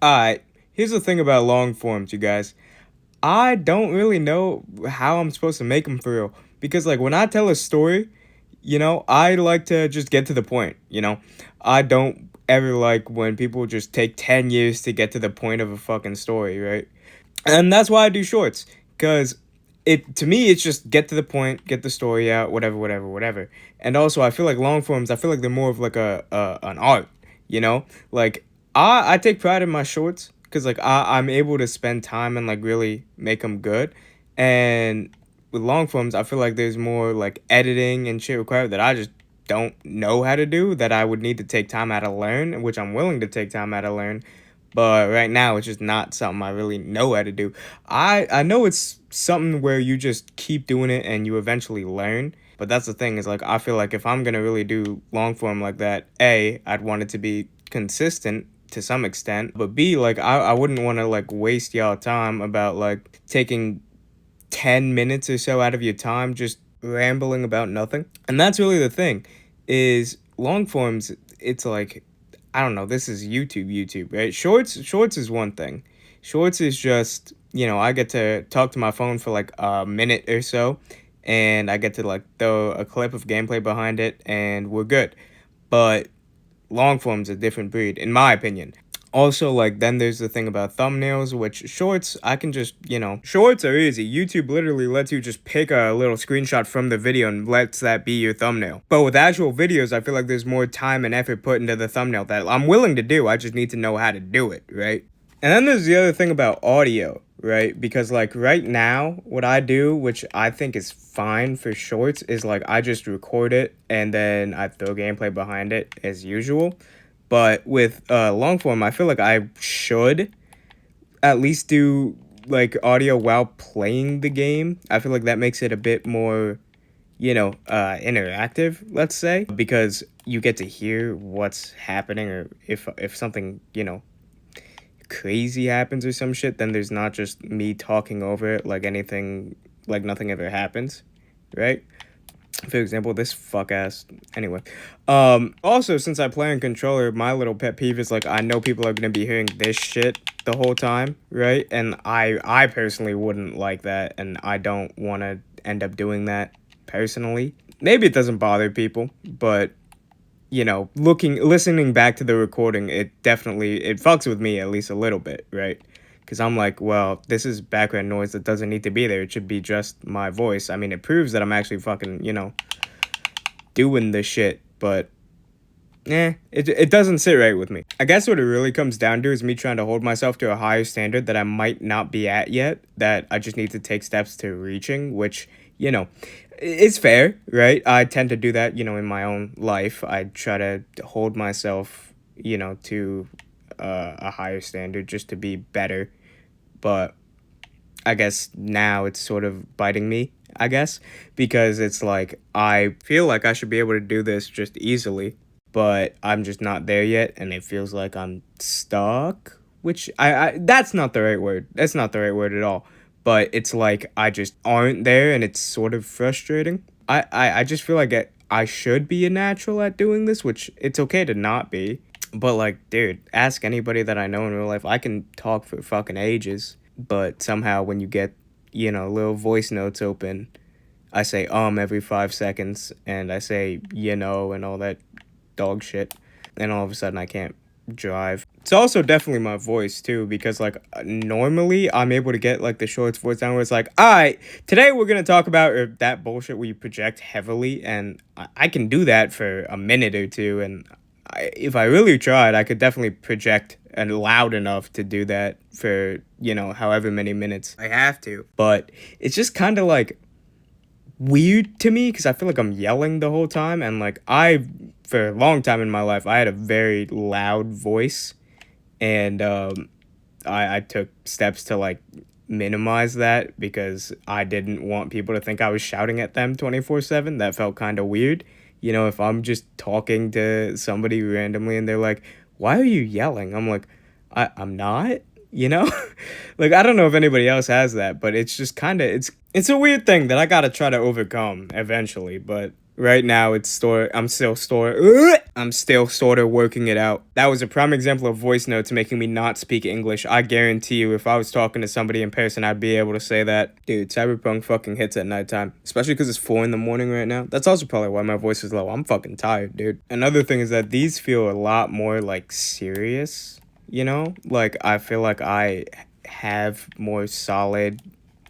Alright, here's the thing about long forms, you guys. I don't really know how I'm supposed to make them for real. Because, like, when I tell a story, I like to just get to the point. I don't ever like when people just take 10 years to get to the point of a fucking story, right? And that's why I do shorts. Because to me, it's just get to the point, get the story out, whatever, whatever, whatever. And also, I feel like long forms, I feel like they're more of like an art, you know? Like, I take pride in my shorts because, like, I'm able to spend time and, like, really make them good. And with long forms, I feel like there's more, like, editing and shit required that I just don't know how to do that I would need to take time out to learn, which I'm willing to take time out to learn. But right now, it's just not something I really know how to do. I know it's something where you just keep doing it and you eventually learn. But that's the thing is like I feel like if I'm gonna really do long form like that, A, I'd want it to be consistent to some extent. But B, like I wouldn't want to like waste y'all time about like taking 10 minutes or so out of your time just rambling about nothing. And that's really the thing is long forms, it's like I don't know, this is YouTube, right? Shorts is one thing. Shorts is just, I get to talk to my phone for like a minute or so and I get to like throw a clip of gameplay behind it and we're good. But long form's a different breed in my opinion. Also, like, then there's the thing about thumbnails, which shorts, I can just, shorts are easy. YouTube literally lets you just pick a little screenshot from the video and lets that be your thumbnail. But with actual videos, I feel like there's more time and effort put into the thumbnail that I'm willing to do. I just need to know how to do it, right? And then there's the other thing about audio, right? Because, like, right now, what I do, which I think is fine for shorts, is like I just record it and then I throw gameplay behind it as usual. But with long form, I feel like I should at least do like audio while playing the game. I feel like that makes it a bit more, interactive, let's say, because you get to hear what's happening or if something, crazy happens or some shit, then there's not just me talking over it like anything like nothing ever happens, right? For example, this fuck ass. Anyway, also since I play on controller, my little pet peeve is like I know people are gonna be hearing this shit the whole time, right? And I personally wouldn't like that, and I don't want to end up doing that personally. Maybe it doesn't bother people, but listening back to the recording, it fucks with me at least a little bit, right? Because I'm like, well, this is background noise that doesn't need to be there. It should be just my voice. I mean, it proves that I'm actually fucking, doing this shit, but it doesn't sit right with me. I guess what it really comes down to is me trying to hold myself to a higher standard that I might not be at yet, that I just need to take steps to reaching, which, is fair, right? I tend to do that, in my own life. I try to hold myself, to a higher standard just to be better. But I guess now it's sort of biting me, I guess, because it's like I feel like I should be able to do this just easily, but I'm just not there yet, and it feels like I'm stuck, which I that's not the right word. That's not the right word at all. But it's like I just aren't there, and it's sort of frustrating. I just feel like I should be a natural at doing this, which it's okay to not be. But like, dude, ask anybody that I know in real life. I can talk for fucking ages, but somehow when you get, little voice notes open, I say every 5 seconds and I say, and all that dog shit. And all of a sudden I can't drive. It's also definitely my voice too, because like normally I'm able to get like the shorts voice down where it's like, all right, today we're gonna talk about that bullshit where you project heavily, and I can do that for a minute or two, and if I really tried, I could definitely project and loud enough to do that for however many minutes I have to. But it's just kind of like weird to me because I feel like I'm yelling the whole time, and like for a long time in my life I had a very loud voice, and I took steps to like minimize that because I didn't want people to think I was shouting at them 24/7. That felt kind of weird. If I'm just talking to somebody randomly and they're like, "Why are you yelling?" I'm like, I'm not, you know? Like I don't know if anybody else has that, but it's just kind of it's a weird thing that I got to try to overcome eventually, but Right now, I'm still sort of working it out. That was a prime example of voice notes making me not speak English. I guarantee you, if I was talking to somebody in person, I'd be able to say that. Dude, Cyberpunk fucking hits at nighttime, especially because it's 4 in the morning right now. That's also probably why my voice is low. I'm fucking tired, dude. Another thing is that these feel a lot more like serious, you know? Like, I feel like I have more solid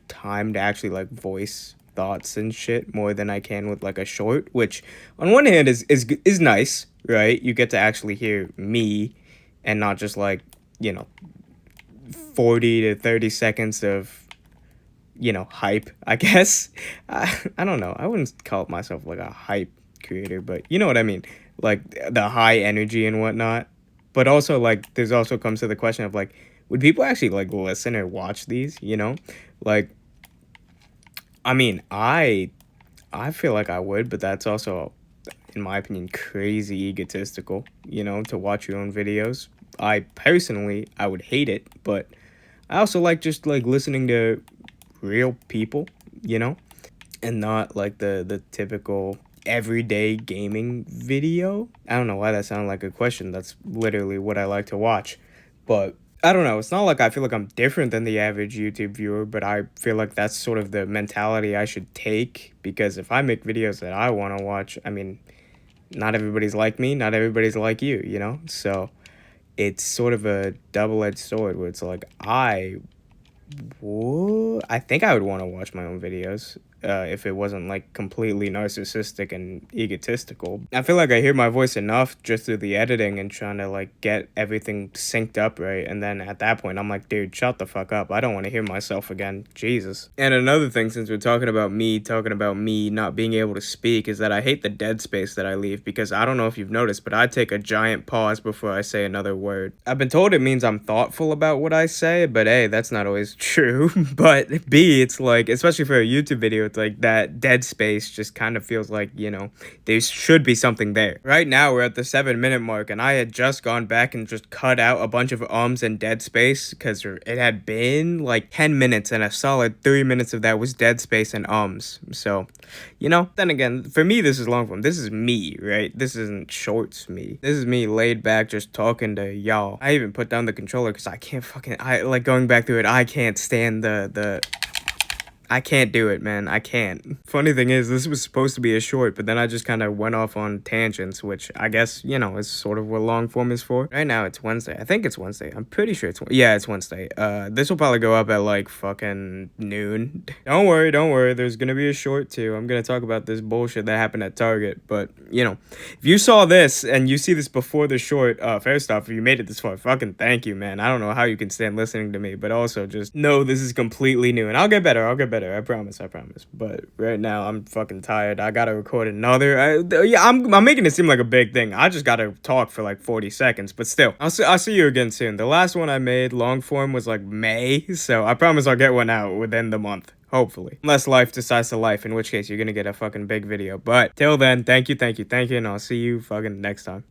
time to actually like voice thoughts and shit more than I can with like a short, which on one hand is nice, right? You get to actually hear me and not just like, you know, 40 to 30 seconds of, you know, hype, I guess. I don't know. I wouldn't call myself like a hype creator, but you know what I mean? Like the high energy and whatnot. But also like there's also comes to the question of like would people actually like listen or watch these, you know? Like I mean, I feel like I would, but that's also, in my opinion, crazy egotistical, you know, to watch your own videos. I would hate it, but I also like just like listening to real people, you know, and not like the typical everyday gaming video. I don't know why that sounded like a question. That's literally what I like to watch. But I don't know. It's not like I feel like I'm different than the average YouTube viewer, but I feel like that's sort of the mentality I should take because if I make videos that I want to watch, I mean, not everybody's like me, not everybody's like you, you know? So it's sort of a double-edged sword where it's like I think I would want to watch my own videos if it wasn't like completely narcissistic and egotistical. I feel like I hear my voice enough just through the editing and trying to like get everything synced up right. And then at that point, I'm like, dude, shut the fuck up. I don't want to hear myself again. Jesus. And another thing, since we're talking about me not being able to speak, is that I hate the dead space that I leave because I don't know if you've noticed, but I take a giant pause before I say another word. I've been told it means I'm thoughtful about what I say, but A, that's not always true. But B, it's like, especially for a YouTube video, it's like that dead space just kind of feels like, you know, there should be something there. Right now, we're at the 7-minute mark, and I had just gone back and just cut out a bunch of ums and dead space because it had been like 10 minutes, and a solid 3 minutes of that was dead space and ums. So, you know, then again, for me, this is long form. This is me, right? This isn't shorts me. This is me laid back just talking to y'all. I even put down the controller because I like going back through it. I can't stand I can't do it, man. I can't. Funny thing is, this was supposed to be a short, but then I just kind of went off on tangents, which I guess, you know, is sort of what long form is for. Right now, it's Wednesday. I think it's Wednesday. I'm pretty sure yeah, it's Wednesday. This will probably go up at like fucking noon. Don't worry. There's gonna be a short too. I'm gonna talk about this bullshit that happened at Target, but, you know, if you saw this and you see this before the short, first off, if you made it this far, fucking thank you, man. I don't know how you can stand listening to me, but also just know this is completely new, and I'll get better. I promise. But right now, I'm fucking tired. I gotta record another. I'm making it seem like a big thing. I just gotta talk for like 40 seconds, but still, I'll see you again soon. The last one I made, long form, was like May, so I promise I'll get one out within the month. Hopefully. Unless life decides to life, in which case you're gonna get a fucking big video. But till then, thank you, and I'll see you fucking next time.